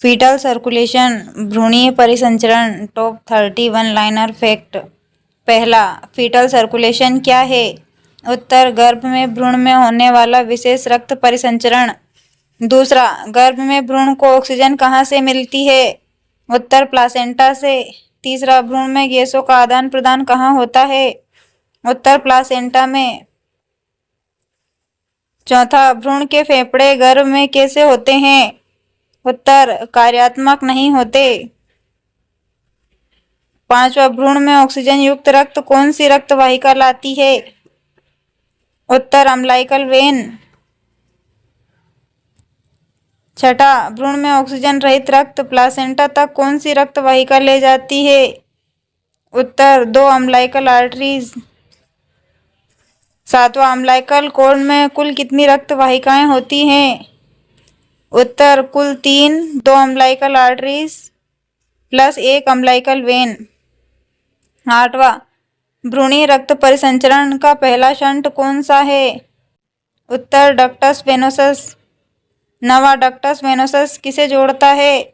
Fetal circulation, भ्रूणीय परिसंचरण, top 30 one liner fact. पहला, fetal circulation क्या है? उत्तर, गर्भ में भ्रूण में होने वाला विशेष रक्त परिसंचरण। दूसरा, गर्भ में भ्रूण को ऑक्सीजन कहाँ से मिलती है? उत्तर, प्लासेंटा से। तीसरा, भ्रूण में गैसों का आदान प्रदान कहाँ होता है? उत्तर, प्लासेंटा में। चौथा, भ्रूण के फेफड़े गर्भ में कैसे होते हैं? उत्तर, कार्यात्मक नहीं होते। पांचवा, भ्रूण में ऑक्सीजन युक्त रक्त कौन सी रक्त वाहिका लाती है? उत्तर, अम्लाइकल वेन। छठा, भ्रूण में ऑक्सीजन रहित रक्त प्लासेंटा तक कौन सी रक्त वाहिका ले जाती है? उत्तर, 2 अम्लाइकल आर्टरीज। सातवां, अम्लाइकल कॉर्ड में कुल कितनी रक्त वाहिकाएं होती हैं? उत्तर, कुल 3, 2 umbilical arteries plus 1 umbilical when. आठवां, भ्रूणीय रक्त परिसंचरण का पहला शंट कौन सा है? उत्तर, डक्टस वेनोसस। नवा, डक्टस वेनोसस किसे जोड़ता है?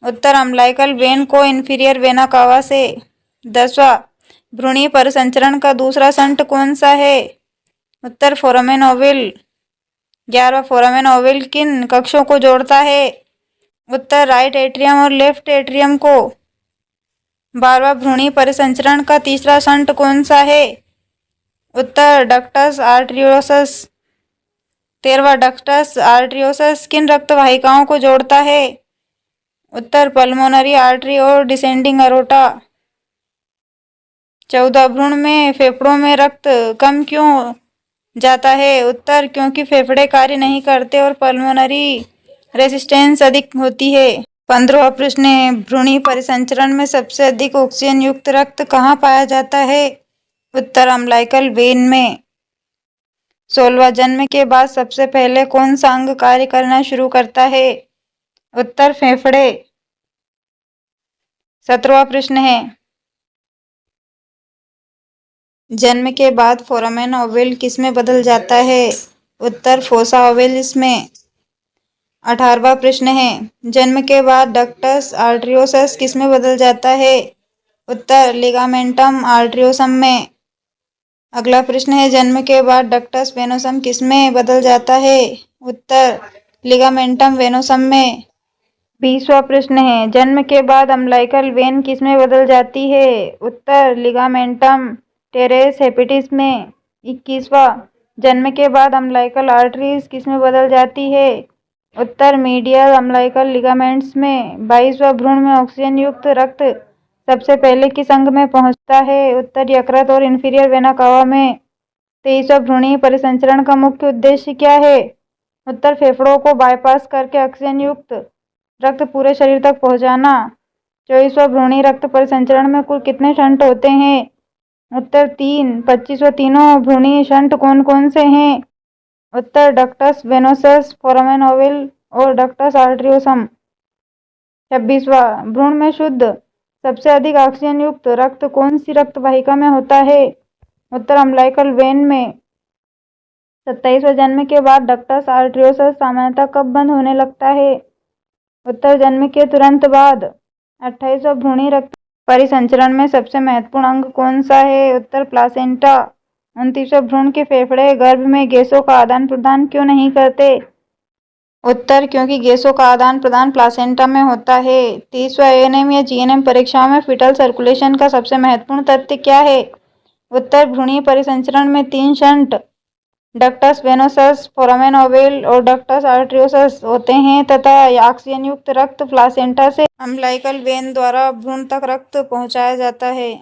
उत्तर, अम्लाइकल वेन को इंफीरियर वेना कावा से। 10वां, भ्रूणीय परिसंचरण का दूसरा शंट कौन सा है? उत्तर, फोरामेन ओवल। 11वां, फोरामेन ओवल किन कक्षों को जोड़ता है? उत्तर, राइट एट्रियम और लेफ्ट एट्रियम को। 12वां, भ्रूणीय परिसंचरण का तीसरा शंट कौन सा है? उत्तर, डक्टस आर्टरियोसस। 13वां, डक्टस आर्टरियोसस किन रक्त वाहिकाओं को जोड़ता है? उत्तर, पल्मोनरी आर्टरी और डिसेंडिंग अरोटा। 14, भ्रूण में फेफड़ों में रक्त कम क्यों जाता है? उत्तर, क्योंकि फेफड़े कार्य नहीं करते और पल्मोनरी रेजिस्टेंस अधिक होती है। 15वां प्रश्न है, भ्रूणीय परिसंचरण में सबसे अधिक ऑक्सीजन युक्त रक्त कहाँ पाया जाता है? उत्तर, अम्लाइकल वेन में। 16वां, जन्म के बाद सबसे पहले कौन सा अंग कार्य करना शुरू करता है? उत्तर, फेफड़े। 17वां प्रश्न है, जन्म के बाद फोरामेन ओवल किसमें बदल जाता है? उत्तर, फोसा ओवलिस में। 18वां प्रश्न है, जन्म के बाद डक्टस आर्टरियोसस किसमें बदल जाता है? उत्तर, लिगामेंटम आर्टरियोसम में। अगला प्रश्न है, जन्म के बाद डक्टस वेनोसम किसमें बदल जाता है? उत्तर, लिगामेंटम वेनोसम में। 20वां प्रश्न है, जन्म के बाद अम्लाइकल वेन किसमें बदल जाती है? उत्तर, लिगामेंटम टेरेस हेपेटिस में। 21वां, जन्म के बाद अम्लाइकल आर्टरीज किसमें बदल जाती है? उत्तर, मीडियल अम्लाइकल लिगामेंट्स में। 22वां, भ्रूण में ऑक्सीजन युक्त रक्त सबसे पहले किस अंग में पहुंचता है? उत्तर, यकृत और इंफीरियर वेना कावा में। 23वां, भ्रूणीय परिसंचरण का मुख्य उद्देश्य क्या है? उत्तर, फेफड़ों को बाईपास करके ऑक्सीजन युक्त रक्त पूरे शरीर तक पहुंचाना। 24वां, भ्रूणीय रक्त परिसंचरण में कुल कितने शंट होते हैं? उत्तर, 3। 25वां, तीनों भ्रूणीय शंट कौन कौन से हैं? उत्तर, डक्टस वेनोसस, फोरामेन ओवल और डक्टस आर्टरियोसम। 26वां, भ्रूण में शुद्ध सबसे अधिक ऑक्सीजन युक्त रक्त कौन सी रक्त वाहिका में होता है? उत्तर, अम्लाइकल वेन में। 27वां, जन्म के बाद डक्टस आर्टरियोसस सामान्यतः कब बंद होने लगता है? उत्तर, जन्म के तुरंत बाद। 28वां, भ्रूणीय रक्त परिसंचरण में सबसे महत्वपूर्ण अंग कौन सा है? उत्तर, प्लासेंटा। 29वां, भ्रूण के फेफड़े गर्भ में गैसों का आदान प्रदान क्यों नहीं करते? उत्तर, क्योंकि गैसों का आदान प्रदान प्लासेंटा में होता है। 30वां, एएनएम या जीएनएम परीक्षाओं में फीटल सर्कुलेशन का सबसे महत्वपूर्ण तथ्य क्या है? उत्तर, भ्रूणीय परिसंचरण में 3 shunt ductus venosus, foramen Oval और डक्टस आर्टरियोसस होते हैं तथा ऑक्सीजन युक्त रक्त प्लासेंटा से अम्लाइकल वेन द्वारा भ्रूण तक रक्त पहुंचाया जाता है।